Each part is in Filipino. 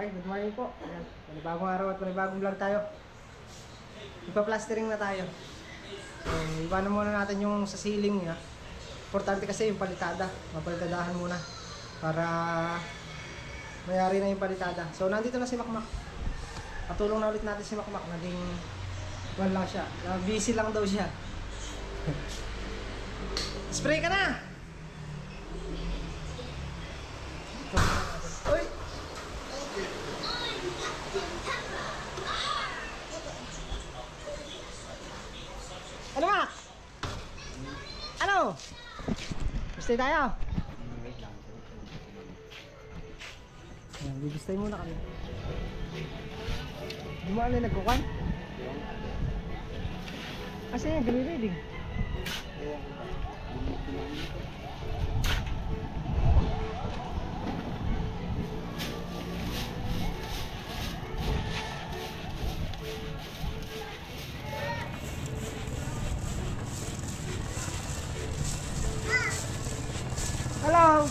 Okay, good morning po. Ayan, panibagong araw at panibagong vlog tayo. Ipa-plastering na tayo. So, iwanan muna natin yung sa ceiling niya. Importante kasi yung palitada. Mapalitadahan muna para mayari na yung palitada. So, nandito na si Makmak. Patulong na ulit natin si Makmak. Naging one lang siya. Busy lang daw siya. Spray ka na! Uy! Ano ba? Ano? Bistay tayo? Ayan, bibistay muna kami. Di mo alay nagkukan? Asa yan? Gamiriding? Hello.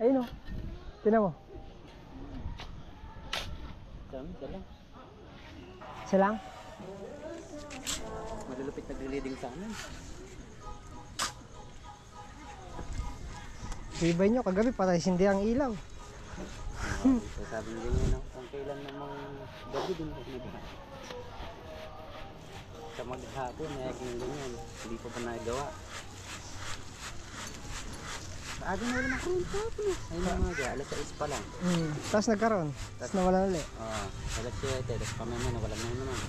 Ayun o. Tinan mo. Isa lang. Isa lang? Malulupit nag-leading sa amin. Ibay nyo, kagabi patay sindi ang ilaw. Sabi niya yun, kung kailan namang gabi din ako naghahan. Sa maghapon, naging ganyan. Hindi ko pa nagawa. Sabi na wala ng kurunto. Ayun na mga alas 6 pa lang. Tapos nagkaroon. Tapos nawala ulit. Oo, alas 7. Tapos pamaya na wala na naman.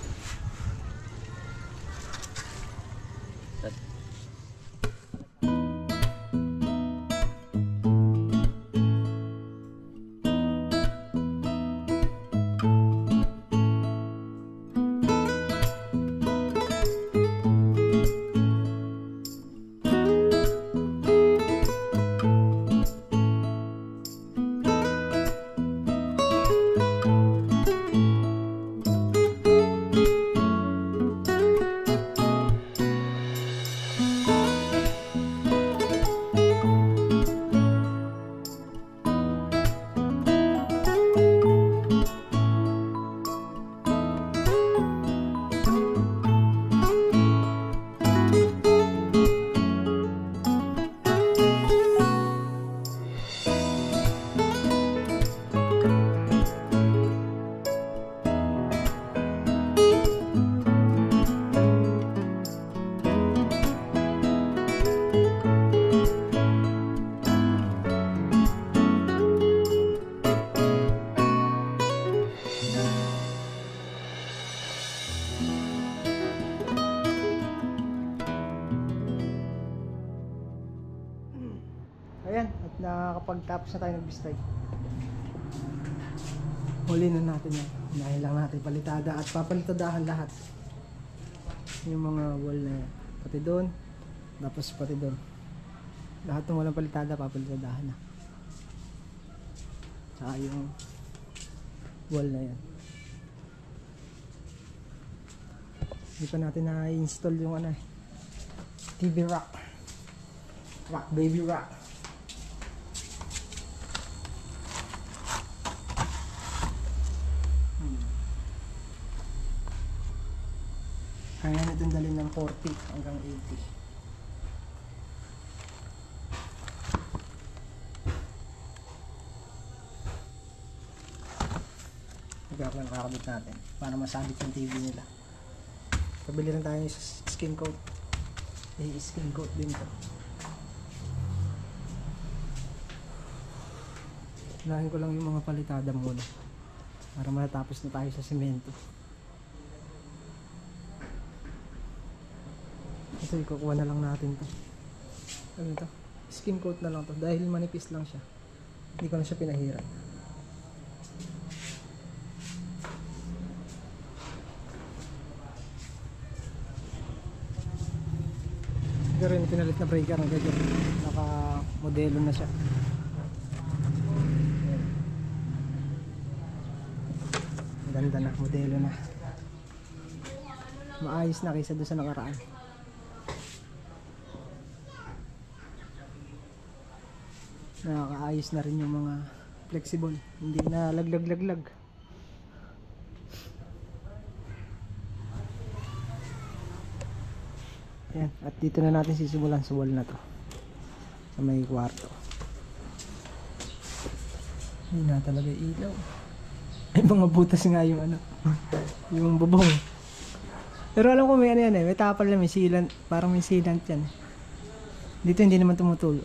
Ayan, at nakakapagtapos na tayo nagbistay. Huli na natin yan. Dahil lang natin palitada at papalitadahan lahat. Yung mga wall na yan. Pati doon, tapos pati doon. Lahat ng walang palitada, papalitadahan na. Saka yung wall na yan. Hindi pa natin na-install yung ano eh, TV rack. Rock, baby rock. Kaya natin dalhin ng 40 hanggang 80. Magkakaroon kakabit natin para masabit yung TV nila. Pabili rin tayo yung skin coat. Skin coat din to. Unahin ko lang yung mga palitada muna para matapos na tayo sa semento. Ito, ikukuha na lang natin to. Ano to? Skin coat na lang to dahil manipis lang siya. Hindi ko na siya pinahira. Pero yung pinalit na breaker ng ganyan, naka modelo na siya. Ayan. Ganda na, modelo na. Maayos na kaysa doon sa nakaraan. Nakakaayos na rin yung mga flexible, hindi na laglag. Ayan, at dito na natin sisimulan sa wall na to, sa may kwarto. Hindi na talaga ilaw. Ay, mga butas nga yung ano yung bubong. Pero alam ko may ano yan eh, may tapal na, may sealant, parang may sealant yan. Dito hindi naman tumutulo.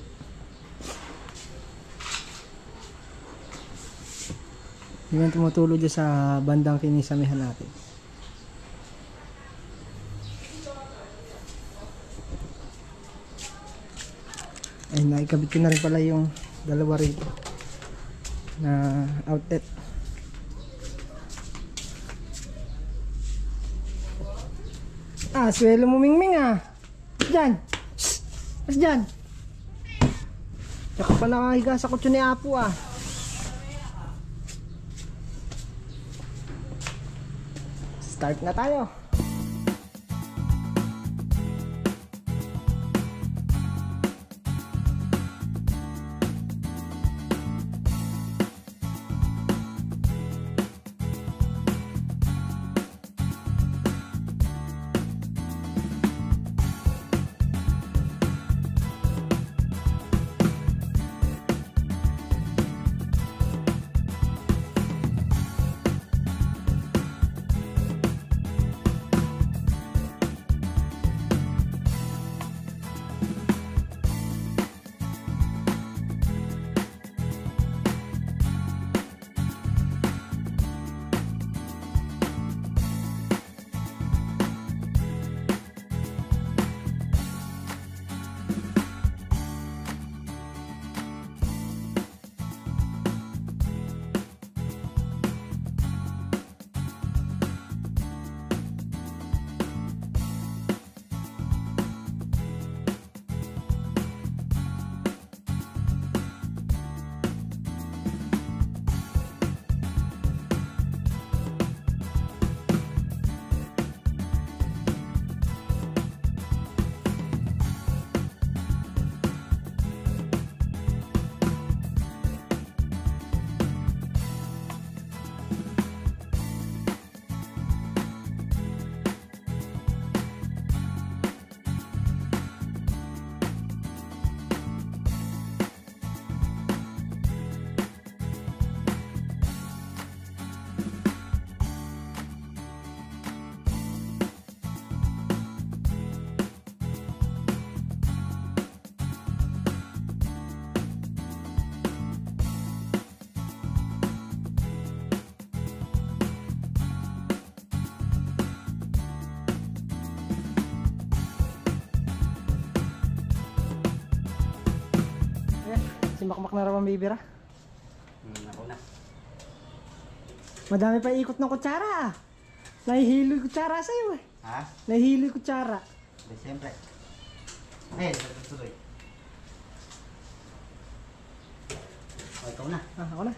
Hindi naman tumutulo dyan sa bandang kinisamihan natin. Ay, naikabit ko na rin pala yung dalawa rito na outlet. Swelo mo mingming Diyan. Shhh! Mas dyan. Tsaka pa nakahiga sa kutso ni Apo Start na tayo. Si Makmak na raw ang bibira. Ako na. Madami pa ikot ng kutsara. Nahihilo yung kutsara sa'yo Ha? Nahihilo yung kutsara. Siyempre. Tuloy. Ikaw na. Ako na.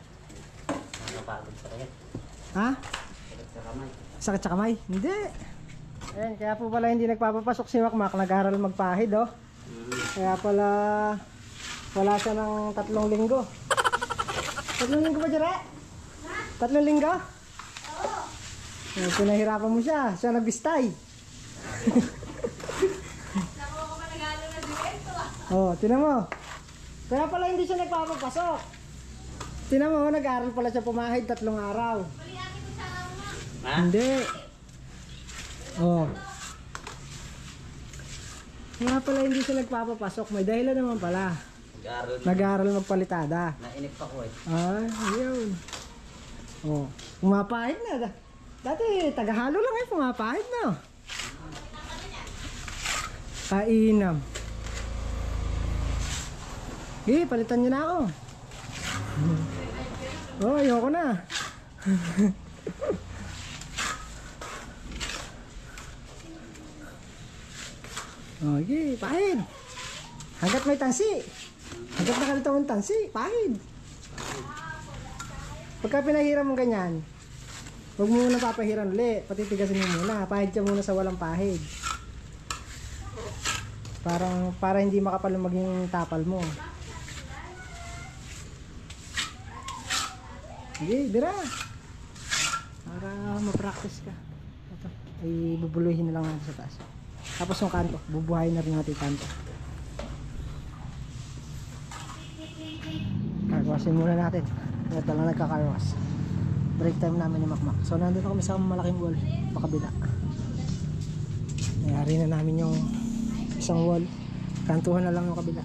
Napagod pa rin. Ha? Sakit sa kamay. Sakit sa kamay? Hindi. Ayan, kaya po pala hindi nagpapapasok si Makmak. Nag-aaral magpahid Kaya pala wala siya ng 3 linggo. 3 linggo ba, Jere? 3 linggo? Oo. Pinahirapan mo siya. Siya nagbistay. Nakuha ko pa nag-aaral na diwento Tinan mo. Kaya pala hindi siya nagpapapasok. Tinan mo, nag-aaral pala siya pumahid 3 araw. Mali ate ko sa ama. Ha? Hindi. Kaya pala hindi siya nagpapapasok. May dahilan naman pala. Nag-aaral magpalitada. Nainip pa ko Yun. Pumapahid na. Dati, tagahalo lang pumapahid na. Kainam. Palitan niyo na ako. Oh, ayoko na. Okay, pahid. Hanggat may tansi. Hanggat nakalito mong tansi, pahid. Pagka pinahiram mo ganyan, huwag mo muna papahiran ulit. Patitigasin mo muna. Pahid ka muna sa walang pahid. Para hindi makapal maging tapal mo. Sige, bira. Para ma-practice ka. Ito, ay bubuluhin na lang natin sa taas. Tapos yung kanto, bubuhayin na rin natin yung kanto. Carwashin muna natin. Ito lang nagka-carwash. Break time namin ni Makmak. So nandito kami sa malaking wall, pakabila. Nayari na namin yung isang wall. Kantuhan na lang yung kabila.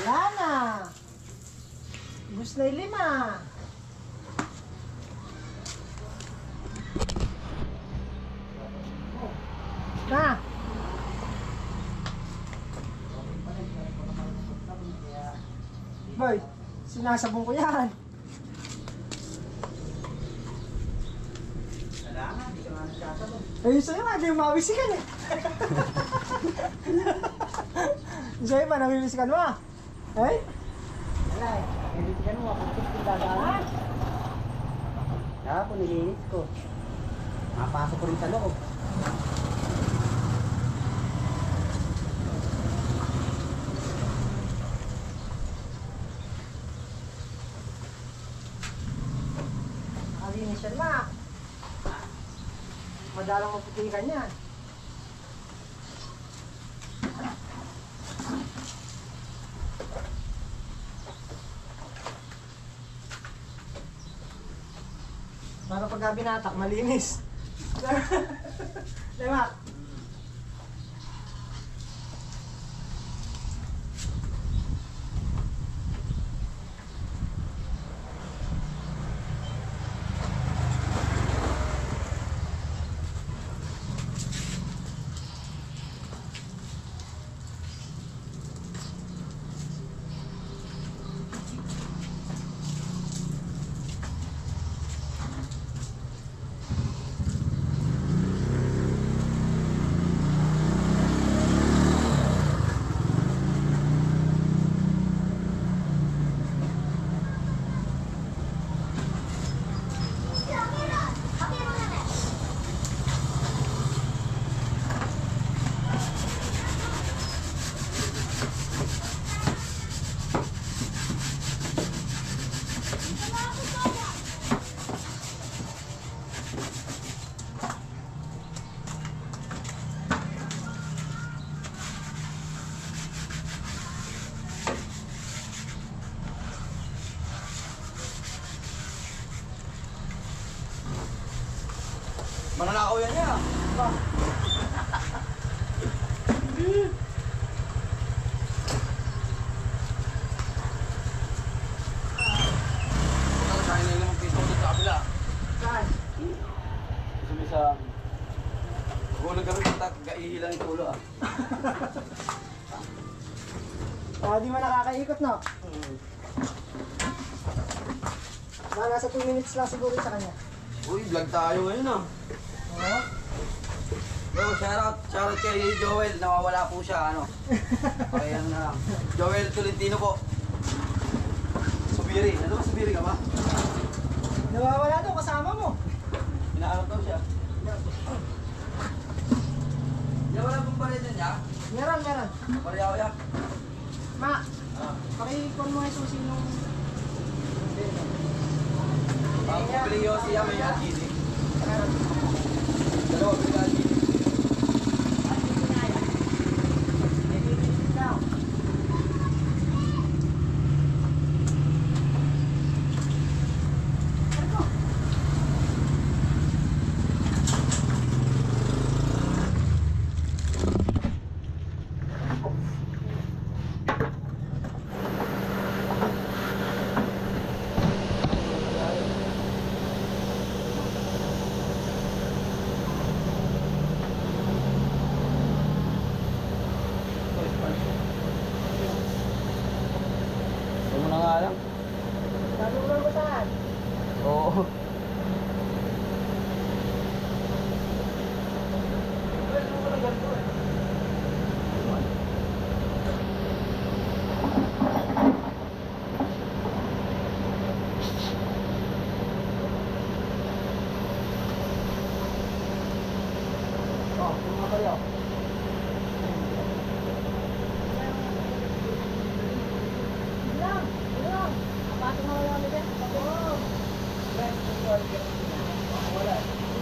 Wala na. Ubus na yung 5. Na. Boy, sinasabong ko yan. Ayun sa'yo nga, di mawisikan eh. Sa'yo ba, namimisikan mo? Ay? Wala eh. Nilisikan mo. Kapit yung dadaan. Kaya po nilinis ko. Mapasok ko rin sa loob. madalang maputikan yan. Para pagka binatak, malinis. Diba? Mananakaw yan niya. Ito, sa'yo na yung piso dito sa kabila. Saan? Sabi sa... Gulog kami kita, gaihilang yung tulo ah. Di mo nakakaikot, no? Nasa 2 minutes lang siguro sa kanya. Uy, vlog tayo ngayon ah. Oo. Yo, shoutout kay Joel, nawawala po siya, ano. Okay, ano na lang. Joel Tolentino po. Subiri, ano ba subiri ka ba? Nawawala daw, kasama mo. Inaarap daw siya. Yan, wala pong palitan niya. Meron, meron. Pariyaw ya. Ma, pakikon mo nga yung susi nung... Ang piliyo siya may LGD. Meron. Dalawa, may LGD. Huwag mo na nga alam. Sabi mo lang ba saan? Oo. Oh, yung mga kayo. Bilang, bilang. Kapatid mo lang ulit. Oo.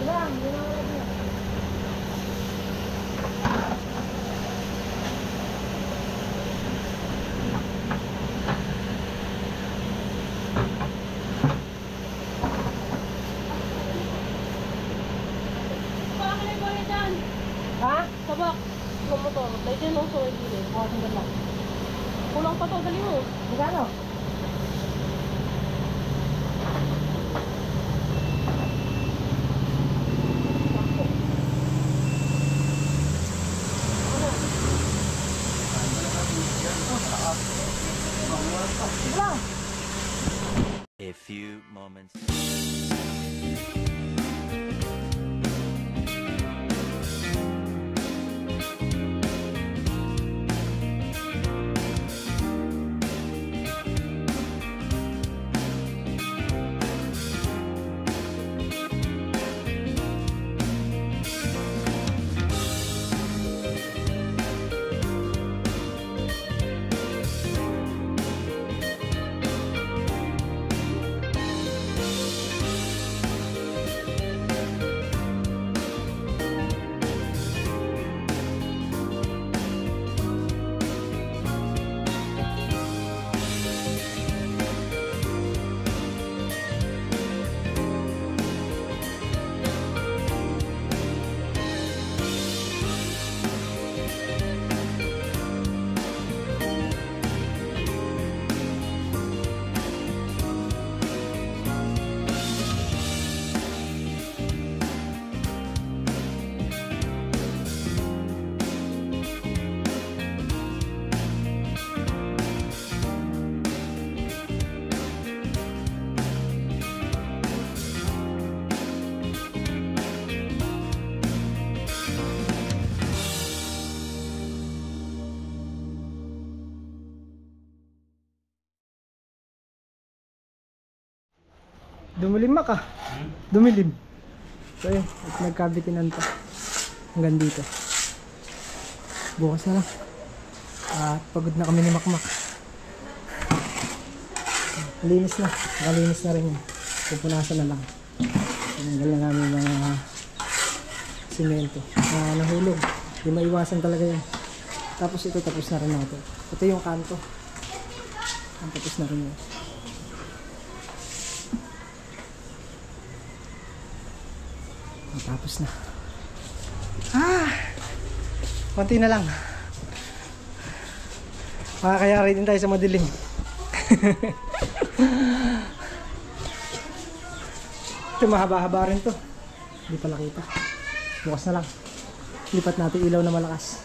Bilang, bilang ulit niya. Baka na yung dyan. Ha? Sabak. Yung motor. Dahil dyan ang suwag yun eh. Oo, sandal lang. Kulang pa to, dali mo. Magkano? Bilang. A few moments. Dumilim ka. Dumilim. So yun, at nagkabitinan pa. Hanggang dito. Bukas na lang. At pagod na kami ni Makmak. Malinis na. Malinis na rin yun. Pupunasan na lang. Tinanggal na namin mga simento na nahulog. Hindi maiwasan talaga yan. Tapos ito, tapos na rin natin. Ito yung kanto. Ang tapos na rin yun. Tapos na. Konti na lang. Makakayari din tayo sa madilim. Ito mahaba-haba rin to. Hindi pala kita. Bukas na lang. Lipat natin ilaw na malakas.